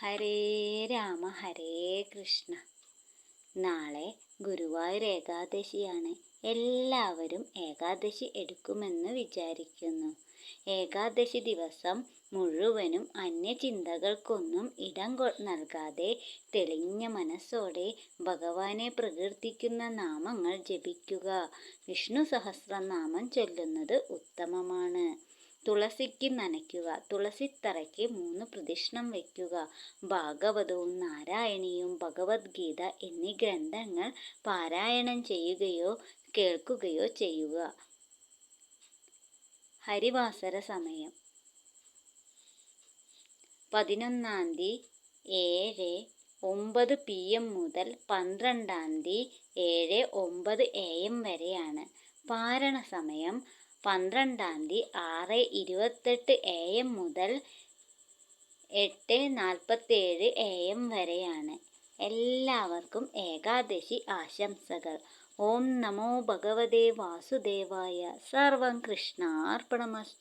ഹരേ രാമ ഹരേ കൃഷ്ണ. നാളെ ഗുരുവായൂർ ഏകാദശിയാണ്. എല്ലാവരും ഏകാദശി എടുക്കുമെന്ന് വിചാരിക്കുന്നു. ഏകാദശി ദിവസം മുഴുവനും അന്യചിന്തകൾക്കൊന്നും ഇടം നൽകാതെ തെളിഞ്ഞ മനസ്സോടെ ഭഗവാനെ പ്രകീർത്തിക്കുന്ന നാമങ്ങൾ ജപിക്കുക. വിഷ്ണു സഹസ്രനാമം ചൊല്ലുന്നത് ഉത്തമമാണ്. തുളസിക്ക് നനയ്ക്കുക. തുളസിത്തറയ്ക്ക് 3 പ്രദക്ഷിണം വയ്ക്കുക. ഭാഗവതവും നാരായണീയവും ഭഗവത്ഗീത എന്നീ ഗ്രന്ഥങ്ങൾ പാരായണം ചെയ്യുകയോ കേൾക്കുകയോ ചെയ്യുക. ഹരിവാസര സമയം 11-ാം തീയതി 7:09 PM മുതൽ 12-ാം തീയതി 7:09 AM വരെയാണ്. പാരണ സമയം 12-ാം തീയതി 6:28 AM മുതൽ 8:47 AM വരെയാണ്. എല്ലാവർക്കും ഏകാദശി ആശംസകൾ. ഓം നമോ ഭഗവതേ വാസുദേവായ. സർവം കൃഷ്ണാർപ്പണമസ്തു.